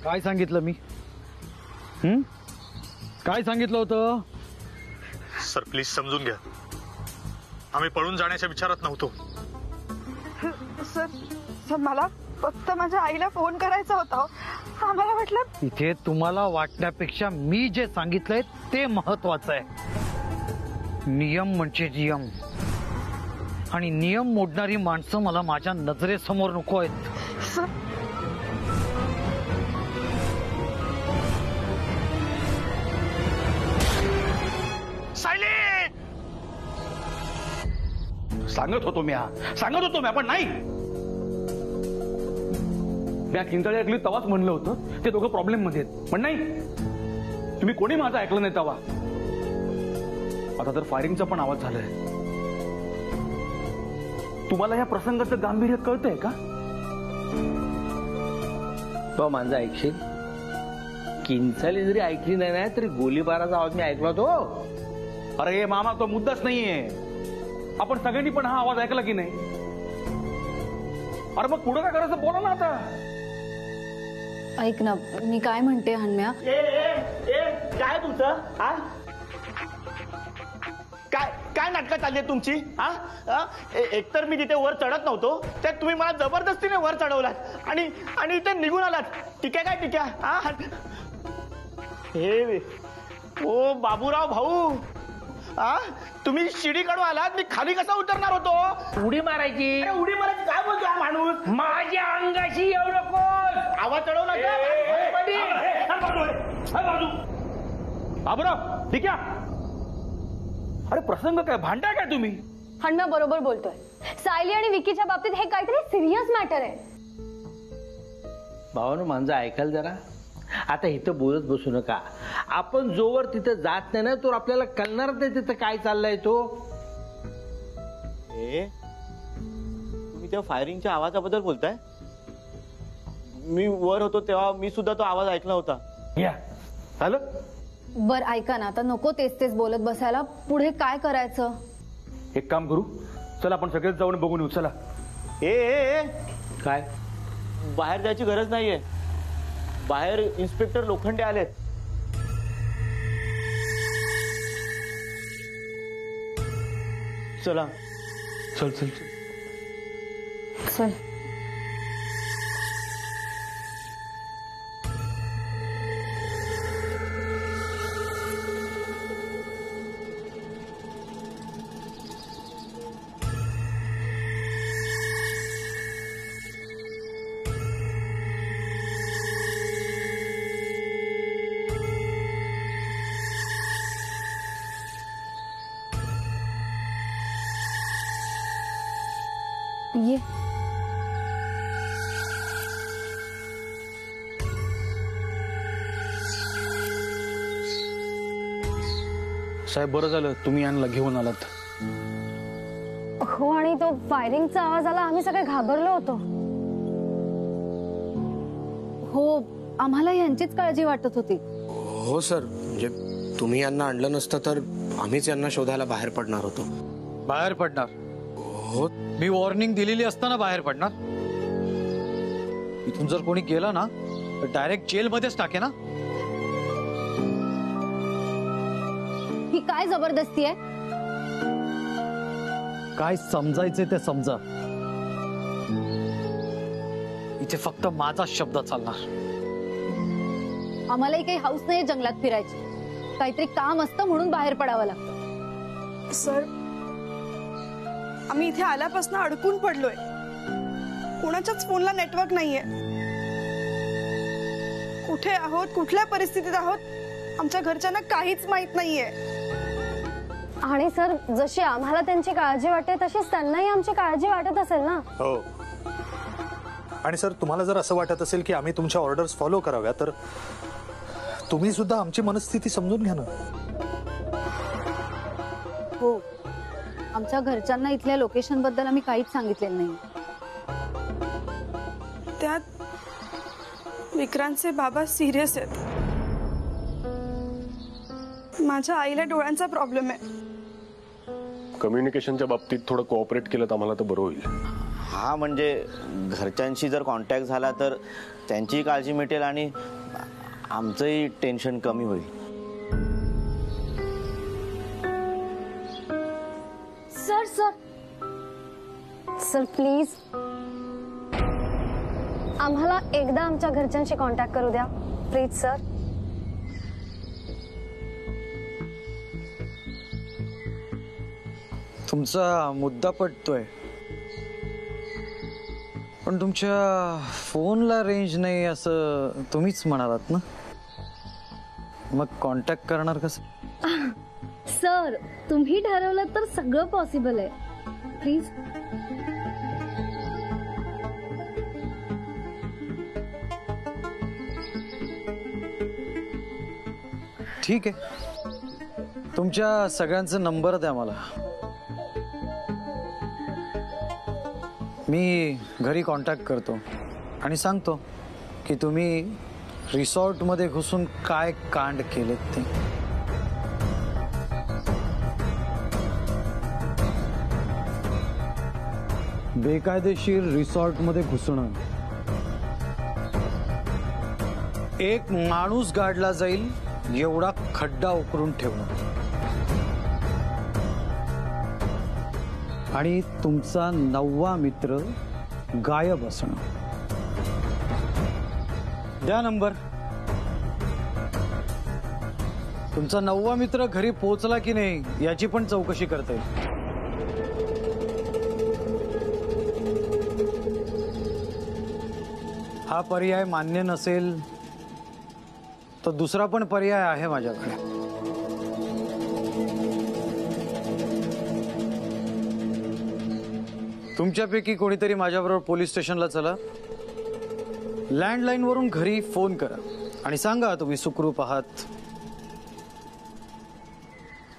काय सांगितलं मी? काय सांगितलं होतं? सर प्लीज समजून घ्या, आम्ही पळून जाण्याच्या विचारात नव्हतो. सर मला फक्त माझ्या आईला फोन करायचा होता. आम्हाला वाटलं इथे तुम्हाला वाटण्यापेक्षा मी जे सांगितलंय ते महत्वाचं आहे. नियम म्हणजे नियम, आणि नियम मोडणारी माणसं मला माझ्या नजरेसमोर नको आहेत. सर सांगत होतो मी पण नाही. मी किंतळे ऐकली तेव्हाच म्हणलं होतं ते दोघं प्रॉब्लेम मध्ये आहेत, पण नाही, तुम्ही कोणी माझं ऐकलं नाही तेव्हा. आता तर फायरिंगचा पण आवाज झालाय. तुम्हाला या प्रसंगाचं गांभीर्य कळतंय का? तो माझं ऐकशील? किंचाली जरी ऐकली नाही ना तरी गोळीबाराचा आवाज मी ऐकला तो. अरे मामा, तो मुद्दाच नाहीये. आपण सगळ्यांनी पण हा आवाज ऐकला की नाही? अरे मग पुढे काय करायचं, बोला ना आता. ऐक ना, मी काय म्हणते हन्म्या. काय तुमचं? काय नाटकं चालली आहेत तुमची? एकतर मी तिथे वर चढत नव्हतो, त्यात तुम्ही मला जबरदस्तीने वर चढवलात आणि इथे निघून आलात. ठीक आहे काय? ठीक आहे. हे ओ बाबूराव भाऊ, तुम्ही शिडी काढून आलात, मी खाली कसा उतरणार होतो? उडी मारायची. उडी मारायची काय बोलतो हा माणूस? माझ्या अंगाशी एवढं कोण आवाज चढवला बाबूराव, ठीक आहे. अरे प्रसंग काय, भांडा काय तुम्ही? हन्म्या बरोबर बोलतोय. सायली आणि विकीच्या बाबतीत हे काहीतरी सिरियस मॅटर आहे. भावानं माझं ऐकाल जरा. आता इथं बोलत बसू नका. आपण जोवर तिथं जात नाही ना तो आपल्याला कळणार नाही तिथं काय चाललंय. तो तुम्ही त्या फायरिंगच्या आवाजाबद्दल बोलताय? मी वर होतो तेव्हा मी सुद्धा तो आवाज ऐकला होता. या झालं. बर ऐका ना, आता नको तेच बोलत बसायला. पुढे काय करायचं? एक काम करू, चला आपण सगळेच जाऊन बघून येऊ. चला. काय? बाहेर जायची गरज नाहीये. बाहेर इन्स्पेक्टर लोखंडे आलेत. चला. चल चल चल. ये. साहेब, बरं झालं तुम्ही यांना घेऊन आलात. हो, आणि तो फायरिंगचा आवाज आला, आम्ही सगळे घाबरलो होतो. हो, आम्हाला यांचीच काळजी वाटत होती. हो सर, म्हणजे तुम्ही यांना आणलं नसतं तर आम्हीच यांना शोधायला बाहेर पडणार होतो. बाहेर पडणार? हो, मी वॉर्निंग दिलेली असताना बाहेर पडणार? इथून जर कोणी गेला ना तर डायरेक्ट जेलमध्येच टाके ना. ही काय जबरदस्ती आहे? काय समजायचे ते समजा. इथे फक्त माझा शब्द चालणार. आम्हालाही काही हाऊस नाही जंगलात फिरायची. काहीतरी काम असतं म्हणून बाहेर पडावं लागतं. सर, आम्ही इथे आल्यापासून अडकून पडलोय. कोणाच्याच फोनला नेटवर्क नाहीये. कुठे आहोत, कुठल्या परिस्थितीत आहोत, आमच्या घरच्यांना काहीच माहित नाहीये. आणि सर, जशी आम्हाला त्यांची काळजी वाटते तशीच त्यांनाही आमची काळजी वाटत असेल ना. हो. आणि सर, तुम्हाला जर असं वाटत असेल की आम्ही तुमच्या ऑर्डर्स फॉलो कराव्या तर तुम्ही सुद्धा आमची मनस्थिती समजून घ्या ना. हो, आमच्या घरच्यांना इथल्या लोकेशन बद्दल आम्ही काहीच सांगितलेलं नाही. त्यात विक्रांतचे बाबा सिरियस आहेत. माझ्या आईला डोळ्यांचा प्रॉब्लेम आहे. कम्युनिकेशनच्या बाबतीत थोडं कोऑपरेट केलं तर आम्हाला तर बरं होईल. हा म्हणजे घरच्यांशी जर कॉन्टॅक्ट झाला तर त्यांचीही काळजी मिटेल आणि आमचंही टेन्शन कमी होईल. सर सर सर प्लीज आम्हाला एकदा आमच्या घरच्यांशी कॉन्टॅक्ट करू द्या प्लीज सर. तुमचा मुद्दा पटतोय, पण तुमच्या फोनला रेंज नाही असं तुम्हीच म्हणालात ना, मग कॉन्टॅक्ट करणार कसं? सर तुम्ही ठरवलं तर सगळं पॉसिबल आहे प्लीज. ठीक आहे, तुमच्या सगळ्यांचा नंबर द्या मला. मी घरी कॉन्टॅक्ट करतो आणि सांगतो की तुम्ही रिसॉर्टमध्ये घुसून काय कांड केलेत ते. बेकायदेशीर रिसॉर्टमध्ये घुसणं, एक माणूस गाडला जाईल एवढा खड्डा उकरून ठेवणं आणि तुमचा 9वा मित्र गायब असणं. द्या नंबर. तुमचा 9वा मित्र घरी पोहोचला की नाही याची पण चौकशी करता येईल. हा पर्याय मान्य नसेल तर दुसरा पण पर्याय आहे माझ्याकडे. तुमच्यापैकी कोणीतरी माझ्याबरोबर पोलीस स्टेशनला चला. लँडलाईन वरून घरी फोन करा आणि सांगा तुम्ही सुखरूप आहात.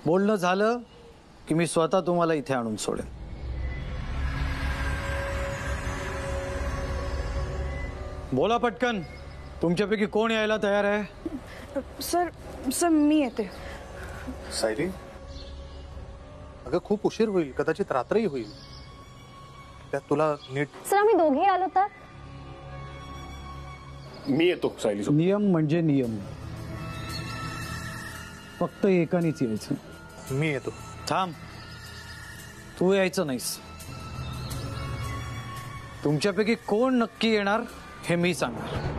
बोलणं झालं की मी स्वतः तुम्हाला इथे आणून सोडेन. बोला पटकन, तुमच्यापैकी कोण यायला तयार आहे? सर मी येते. सायली, अगं खूप उशीर होईल, कदाचित रात्रही होईल. त्यात तुला नीट. सर आम्ही दोघे आलो तर. मी येतो सायली. नियम म्हणजे नियम, फक्त एकानेच यायचं. मी येतो. थांब, तू यायचं नाहीस. तुमच्यापैकी कोण नक्की येणार हे मी सांगणार.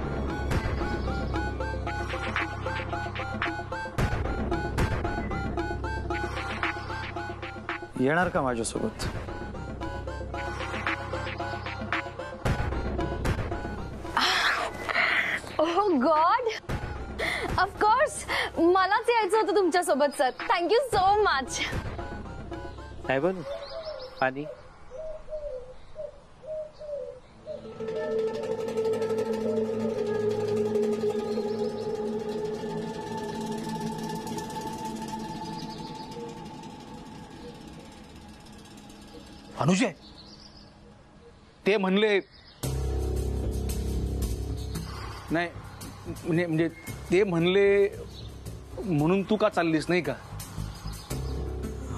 येणार का माझ्यासोबत? ओह गॉड, ऑफकोर्स मलाच यायचं होतं तुमच्यासोबत सर. Thank you so much. काय बोलू पाणी? अनुजय, ते म्हणले नाही म्हणजे ते म्हणले म्हणून तू का चाललीस नाही का?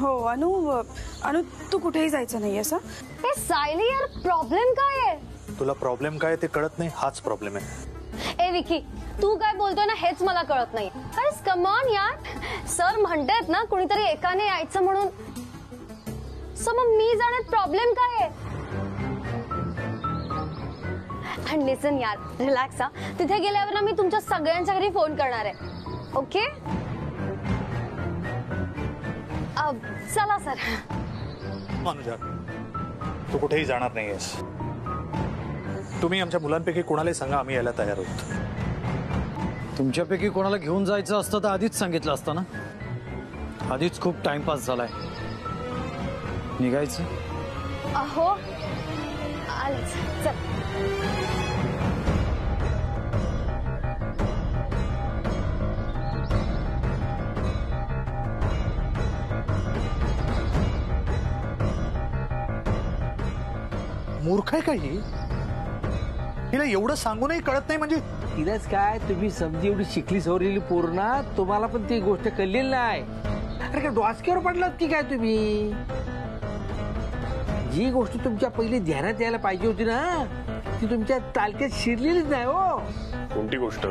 हो अनु तू कुठेही जायचं नाही असं. हे सायली यार, प्रॉब्लेम काय आहे? तुला प्रॉब्लेम काय ते कळत नाही, हाच प्रॉब्लेम आहे. ए विकी, तू काय बोलतोय ना हेच मला कळत नाही. अरे कम ऑन यार, सर म्हणतायत ना कोणीतरी एकाने यायचं म्हणून. सो मग मी जाण्यात प्रॉब्लेम काय आहे? आणि लिसन यार, रिलॅक्स हा. तिथे गेल्यावर ना मी तुमच्या सगळ्यांच्या घरी फोन करणार आहे. ओके चला सर. अनुजा, तू कुठेही जाणार नाहीयेस. तुम्ही आमच्या मुलांपैकी कोणालाही सांगा, आम्ही यायला तयार आहोत. तुमच्यापैकी कोणाला घेऊन जायचं असतं तर आधीच सांगितलं असतं ना. आधीच खूप टाइमपास झालाय. निघायचं? अहो आलेच, चल. मूर्ख आहे का ही? हिला एवढं सांगूनही कळत नाही म्हणजे? तिलाच काय, तुम्ही समजी एवढी शिकली सवरलेली पूर्ण, तुम्हाला पण ती गोष्ट कळलेली नाही. अरे काय डोसक्यावर पडलात की काय तुम्ही? जी गोष्ट तुमच्या पहिली ध्यानात यायला पाहिजे होती ना ती तुमच्या तालक्यात शिरलेलीच नाही हो. कोणती गोष्ट?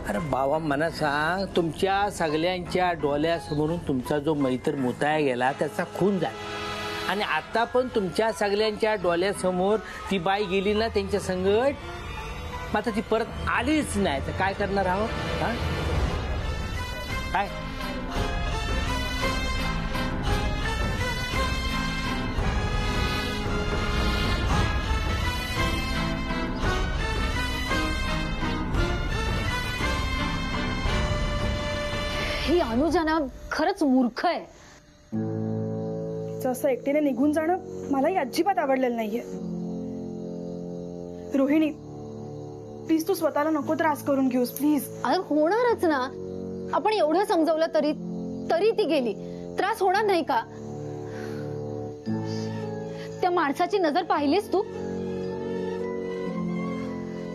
अरे बाबा मला सांग, तुमच्या सगळ्यांच्या डोळ्यासमोरून तुमचा जो मैत्र मुताया गेला त्याचा खून झाला आणि आता पण तुमच्या सगळ्यांच्या डोळ्यासमोर ती बाई गेली ना त्यांच्या संगट, मग आता ती परत आलीच नाही तर काय करणार आहोत? हा? काय ही अनुजा ना खरंच मूर्ख आहे. असं एकटीने निघून जाणं मलाही अजिबात आवडलेलं नाहीये. रोहिणी प्लीज तू स्वतःला नको त्रास करून घेऊस प्लीज. अरे होणारच ना, आपण एवढं समजवलं तरी तरी ती गेली. त्रास होणार नाही का? त्या माणसाची नजर पाहिलीस तू?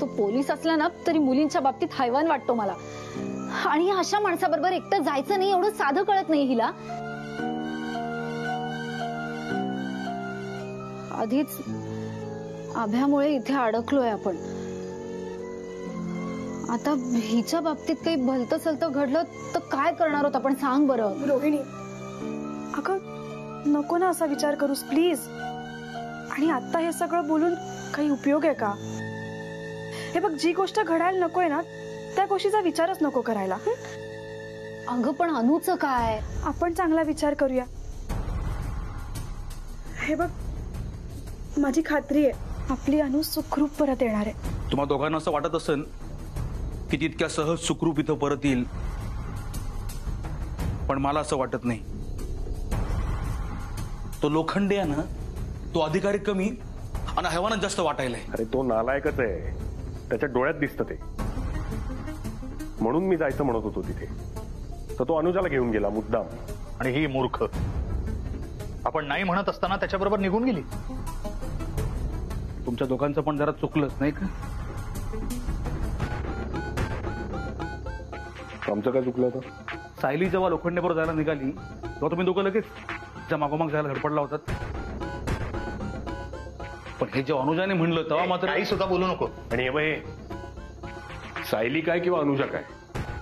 तो पोलीस असला ना तरी मुलींच्या बाबतीत हैवान वाटतो मला. आणि अशा माणसाबरोबर एकटं जायचं नाही एवढं साधं कळत नाही हिला. आधीच आभ्यामुळे इथे अडकलोय आपण. आता हिच्या बाबतीत काही भलतं सलतं घडलं तर काय करणार आहोत आपण, सांग बरं. रोहिणी अगं नको ना असा विचार करूस प्लीज. आणि आता हे सगळं बोलून काही उपयोग आहे का? हे बघ, जी गोष्ट घडायला नकोय ना त्या गोष्टीचा विचारच नको करायला. अगं पण अनुचं काय? आपण चांगला विचार करूया. हे बघ, माझी खात्री आहे आपली अनु सुखरूप परत येणार आहे. तुम्हा दोघांना असं वाटत असेल की तितक्या सहज सुखरूप इथं परत येईल, पण मला असं वाटत नाही. तो लोखंडे आहे ना, तो अधिकारी कमी आणि हैवानात जास्त वाटायलाय. अरे तो नालायकच आहे, त्याच्या डोळ्यात दिसतं ते. म्हणून मी जायचं म्हणत होतो तिथे, तर तो अनुजाला घेऊन गेला मुद्दाम. आणि ही मूर्ख आपण नाही म्हणत असताना त्याच्याबरोबर निघून गेली. तुमच्या दोघांचं पण जरा चुकलंच नाही का? आमचं काय चुकलं होतं? सायली जेव्हा लोखंडेबरोबर जायला निघाली तेव्हा तुम्ही दोघं लगेच त्या मागोमाग जायला धडपडला होतात. पण हे जेव्हा अनुजाने म्हणलं तेव्हा मात्र काही सुद्धा बोलू नको. आणि हे सायली काय किंवा अनुजा काय,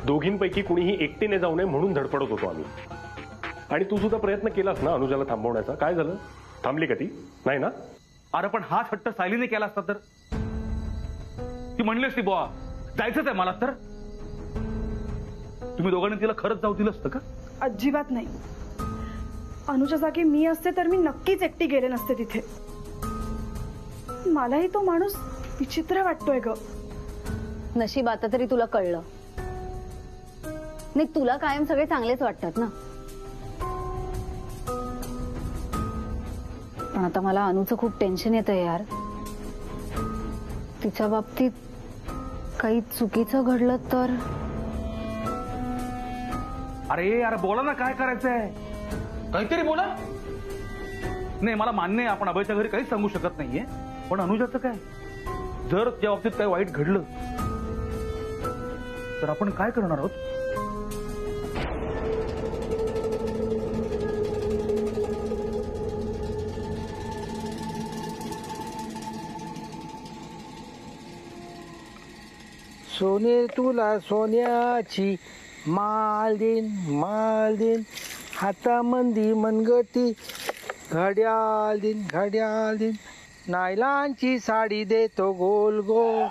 दोघींपैकी कुणीही एकटीने जाऊ नये म्हणून धडपडत होतो आम्ही. आणि तू सुद्धा प्रयत्न केलास ना अनुजाला थांबवण्याचा. काय झालं? थांबली का ती? नाही ना. अरे पण हा हट्ट सायलीने केला असता तर? ती म्हणली असती बुवा जायचंच आहे मला, तर तुम्ही दोघांनी तिला खरंच जाऊ दिलं असतं का? अजिबात नाही. अनुच्या जागी मी असते तर मी नक्कीच एकटी गेले नसते तिथे. मलाही तो माणूस विचित्र वाटतोय ग. नशीब आता तरी तुला कळलं. नाही, तुला कायम सगळे चांगलेच वाटतात ना. पण आता मला अनुचं खूप टेन्शन येतंय यार. तिच्या बाबतीत काही चुकीचं घडलं तर? अरे बोला ना, काय करायचंय? काहीतरी बोला. नाही, मला मान्य आहे आपण अभयच्या घरी काहीच सांगू शकत नाहीये, पण अनुजाचं काय? जर त्या बाबतीत काही वाईट घडलं तर आपण काय करणार आहोत? सोने तुला सोन्याची माल देन हातामंदी मनगती घड्याळ दिन नायलांची साडी देतो गोल गोल.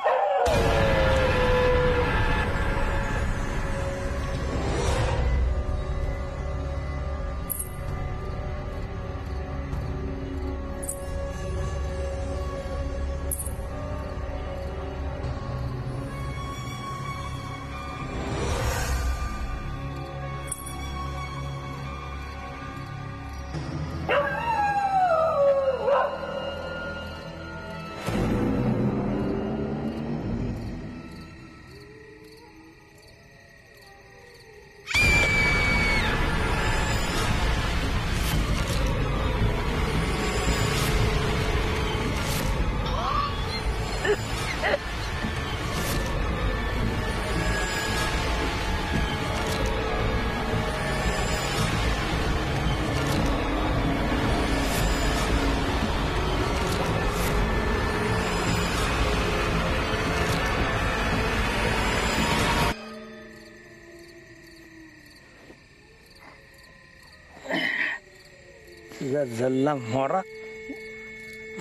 आईला जल्ला मोरा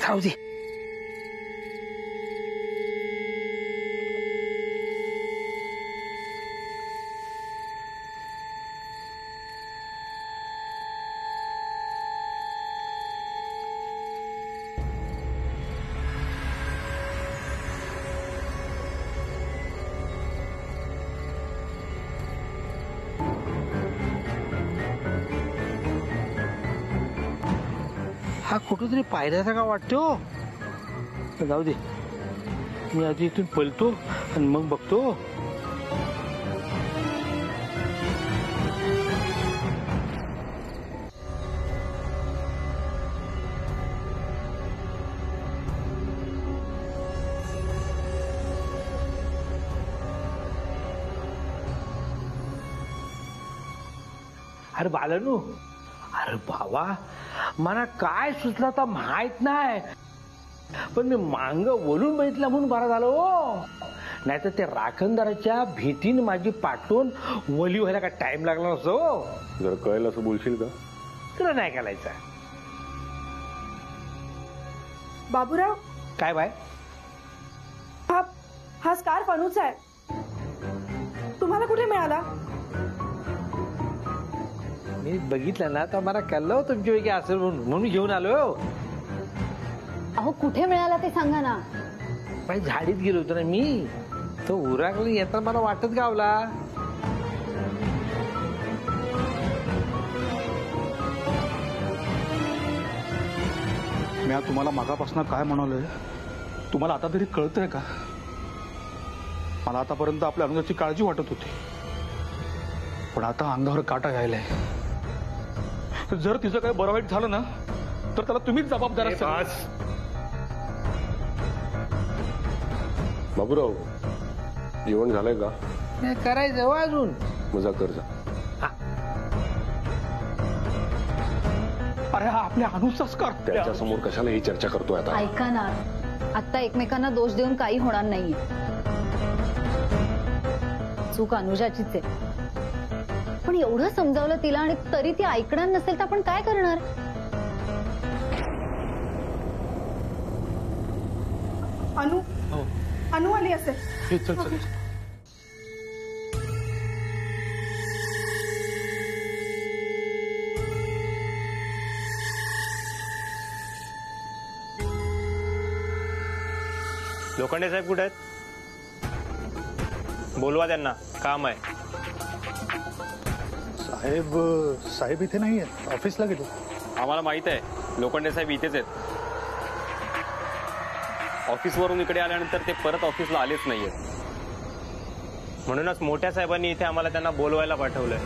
जाऊ दे. हा कुठेतरी पायऱ्याचा का वाटतो. जाऊ दे, मी आधी इथून पळतो आणि मग बघतो. अरे बालनू, अरे बाबा, मला काय सुचलं तर माहित नाही, पण मी मांग बोलून बघितलं म्हणून बरं झालं हो. नाही तर ते राखणदाराच्या भीतीने माझी पाठवून वली व्हायला का टाइम लागला नसतो. जर कळेल असं बोलशील का? तुला नाही करायचं. बाबूराव, काय बाय? हा स्कार्फ अनुचा आहे. तुम्हाला कुठे मिळाला? मी बघितलं ना तर मला कळलं तुमच्यापैकी असेल म्हणून घेऊन आलो. अहो कुठे मिळाला ते सांगा ना. बाई झाडीत गेलो होतो ना मी, तो उराकडे येताना मला वाटत गावला. मी तुम्हाला मागापासून काय म्हणालोय तुम्हाला आता तरी कळतंय का? मला आतापर्यंत आपल्या अनुजाची काळजी वाटत होती, पण आता अंगावर काटा यायलाय. जर तिचं काही बरं वाईट झालं ना तर त्याला तुम्हीच जबाबदार असाल. बाबूराव, जेवण झालंय का? करायचं अजून. मजा कर जा. अरे हा आपल्या अनुचाच कर. त्याच्या समोर कशाला ही चर्चा करतोय आता? ऐका ना, आता एकमेकांना दोष देऊन काही होणार नाहीये. चूक अनुजाचीच आहे, पण एवढं समजावलं तिला आणि तरी ती ऐकणार नसेल तर आपण काय करणार? अनु आली असेल. चल चल. लोखंडे साहेब कुठे आहेत? बोलवा त्यांना, काम आहे. साहेब इथे नाही आहेत, ऑफिसला गेले. आम्हाला माहित आहे लोखंडे साहेब इथेच आहेत. ऑफिसवरून इकडे आल्यानंतर ते परत ऑफिसला आलेच नाहीये. म्हणूनच मोठ्या साहेबांनी इथे आम्हाला त्यांना बोलवायला पाठवलंय.